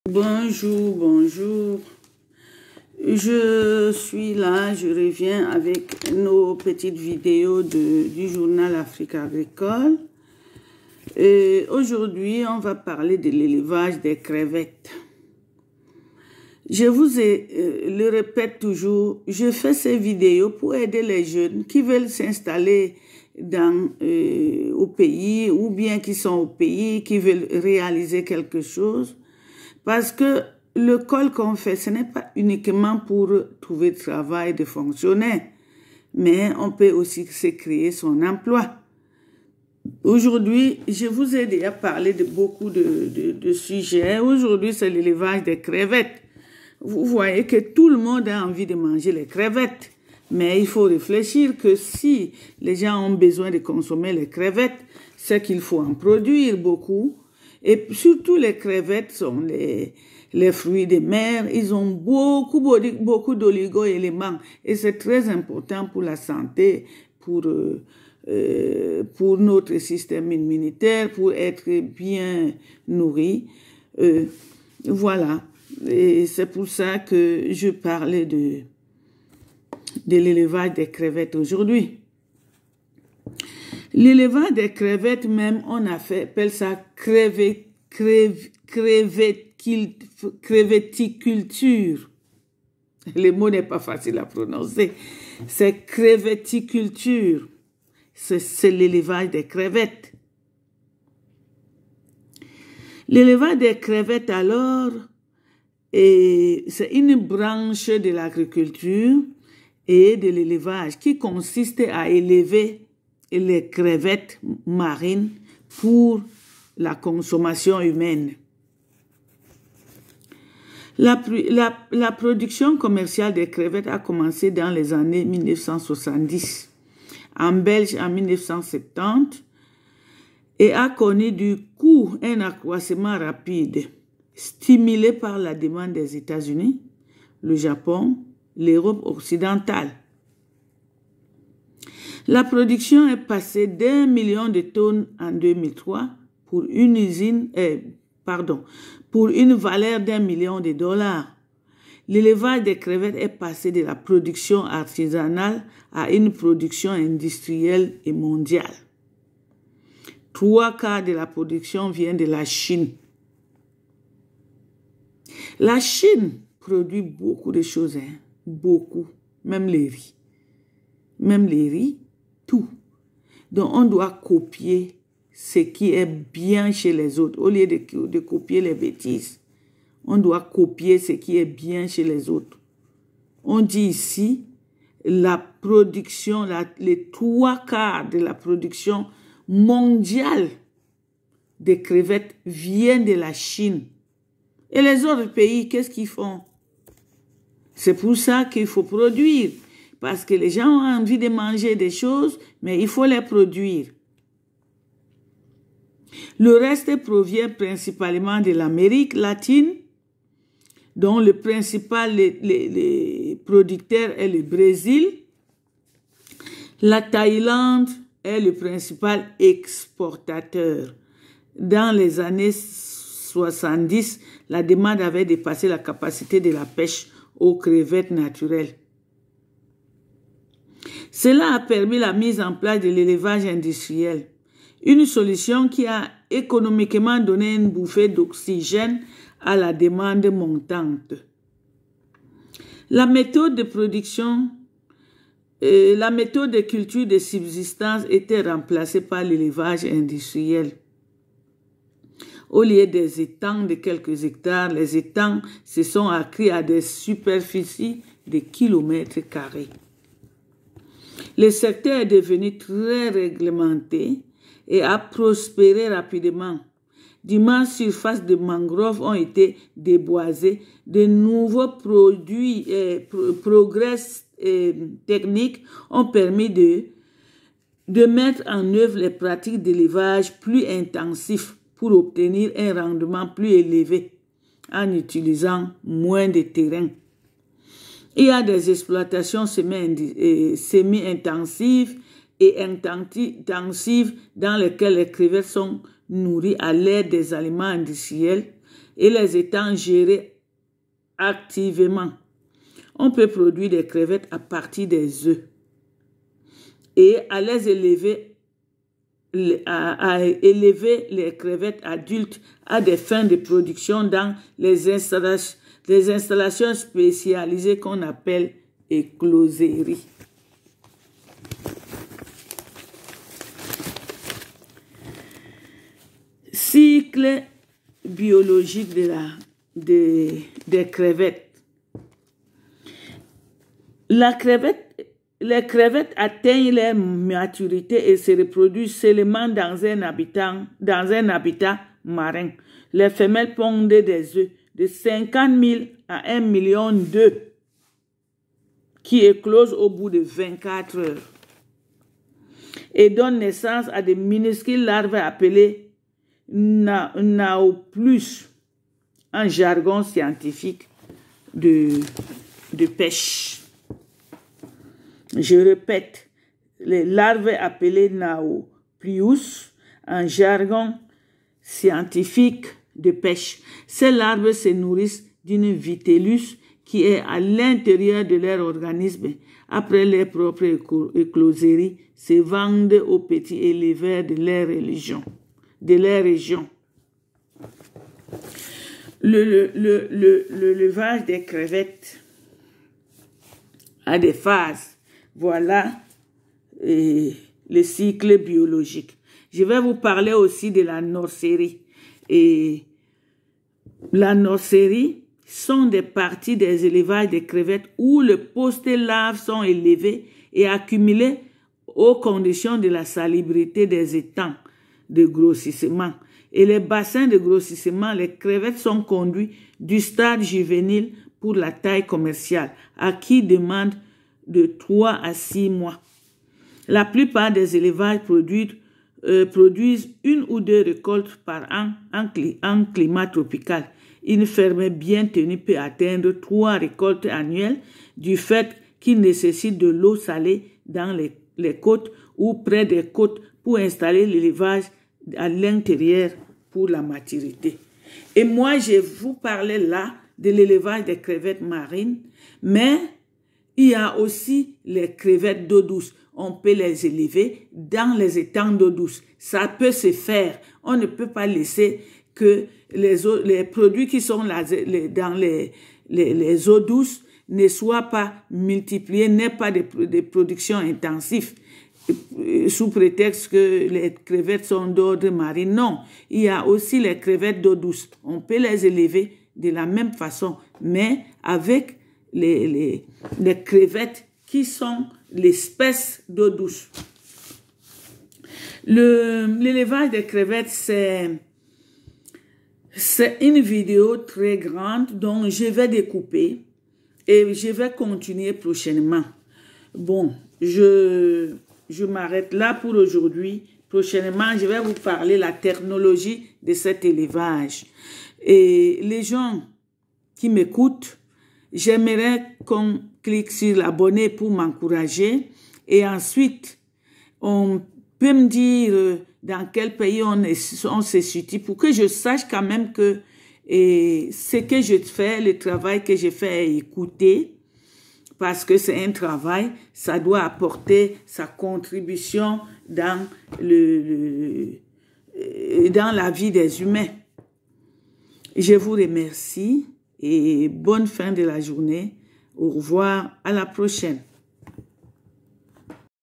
Bonjour, bonjour. Je suis là, je reviens avec nos petites vidéos du journal Afrique Agricole. Aujourd'hui, on va parler de l'élevage des crevettes. Je vous le répète toujours, je fais ces vidéos pour aider les jeunes qui veulent s'installer au pays ou bien qui sont au pays, qui veulent réaliser quelque chose. Parce que le col qu'on fait, ce n'est pas uniquement pour trouver du travail de fonctionnaire, mais on peut aussi se créer son emploi. Aujourd'hui, je vous ai déjà parlé de beaucoup de sujets. Aujourd'hui, c'est l'élevage des crevettes. Vous voyez que tout le monde a envie de manger les crevettes. Mais il faut réfléchir que si les gens ont besoin de consommer les crevettes, c'est qu'il faut en produire beaucoup. Et surtout, les crevettes sont les fruits de mer. Ils ont beaucoup d'oligo-éléments. Et c'est très important pour la santé, pour notre système immunitaire, pour être bien nourri. Voilà. Et c'est pour ça que je parlais de l'élevage des crevettes aujourd'hui. L'élevage des crevettes, même, on appelle ça crevetticulture. Le mot n'est pas facile à prononcer. C'est crevetticulture. C'est l'élevage des crevettes. L'élevage des crevettes, alors, c'est une branche de l'agriculture et de l'élevage qui consiste à élever les crevettes marines pour la consommation humaine. La production commerciale des crevettes a commencé dans les années 1970, en Belgique en 1970, et a connu du coup un accroissement rapide, stimulé par la demande des États-Unis, le Japon, l'Europe occidentale. La production est passée d'1 million de tonnes en 2003 pour une valeur d'1 million de dollars. L'élevage des crevettes est passé de la production artisanale à une production industrielle et mondiale. 3/4 de la production vient de la Chine. La Chine produit beaucoup de choses, beaucoup, même les riz. Même les riz, tout. Donc, on doit copier ce qui est bien chez les autres. Au lieu de copier les bêtises, on doit copier ce qui est bien chez les autres. On dit ici, la production, les 3/4 de la production mondiale des crevettes viennent de la Chine. Et les autres pays, qu'est-ce qu'ils font? C'est pour ça qu'il faut produire. Parce que les gens ont envie de manger des choses, mais il faut les produire. Le reste provient principalement de l'Amérique latine, dont le principal les producteur est le Brésil. La Thaïlande est le principal exportateur. Dans les années 70, la demande avait dépassé la capacité de la pêche aux crevettes naturelles. Cela a permis la mise en place de l'élevage industriel, une solution qui a économiquement donné une bouffée d'oxygène à la demande montante. La méthode de production, la méthode de culture de subsistance était remplacée par l'élevage industriel. Au lieu des étangs de quelques hectares, les étangs se sont accrus à des superficies de kilomètres carrés. Le secteur est devenu très réglementé et a prospéré rapidement. D'immenses surfaces de mangroves ont été déboisées. De nouveaux progrès techniques ont permis de mettre en œuvre les pratiques d'élevage plus intensifs pour obtenir un rendement plus élevé en utilisant moins de terrain. Il y a des exploitations semi-intensives et intensives dans lesquelles les crevettes sont nourries à l'aide des aliments industriels et les étangs gérés activement. On peut produire des crevettes à partir des œufs et à les élever, à élever les crevettes adultes à des fins de production dans les installations spécialisées qu'on appelle écloseries. Cycle biologique des crevettes. Les crevettes atteignent leur maturité et se reproduisent seulement dans un habitat marin. Les femelles pondent des œufs de 50 000 à 1 million d'œufs qui éclosent au bout de 24 heures et donnent naissance à des minuscules larves appelées naoplus en jargon scientifique de pêche. Je répète, les larves appelées naoplus en jargon scientifique de pêche. Ces larves se nourrissent d'une vitellus qui est à l'intérieur de leur organisme. Après leur propre écloserie, se vendent aux petits éleveurs de leur région. Le levage des crevettes a des phases. Voilà le cycle biologique. Je vais vous parler aussi de la nurserie. Et la nurserie sont des parties des élevages de crevettes où les postes larves sont élevés et accumulés aux conditions de la salubrité des étangs de grossissement. Et les bassins de grossissement, les crevettes sont conduites du stade juvénile pour la taille commerciale, à qui demande de 3 à 6 mois. La plupart des élevages produisent 1 ou 2 récoltes par an en climat tropical. Une ferme bien tenue peut atteindre 3 récoltes annuelles du fait qu'il nécessite de l'eau salée dans les côtes ou près des côtes pour installer l'élevage à l'intérieur pour la maturité. Et moi, je vous parlais là de l'élevage des crevettes marines, mais il y a aussi les crevettes d'eau douce. On peut les élever dans les étangs d'eau douce. Ça peut se faire. On ne peut pas laisser que les produits qui sont dans les eaux douces ne soient pas multipliés, n'aient pas de production intensive sous prétexte que les crevettes sont d'ordre marin. Non, il y a aussi les crevettes d'eau douce. On peut les élever de la même façon, mais avec les crevettes qui sont l'espèce d'eau douce. L'élevage des crevettes, c'est une vidéo très grande dont je vais découper et je vais continuer prochainement. Bon, je m'arrête là pour aujourd'hui. Prochainement, je vais vous parler de la technologie de cet élevage. Et les gens qui m'écoutent, j'aimerais qu'on clique sur l'abonner pour m'encourager. Et ensuite, on peut me dire dans quel pays on se situe pour que je sache quand même que ce que je fais, le travail que je fais est écouté. Parce que c'est un travail, ça doit apporter sa contribution dans la vie des humains. Je vous remercie et bonne fin de la journée. Au revoir, à la prochaine.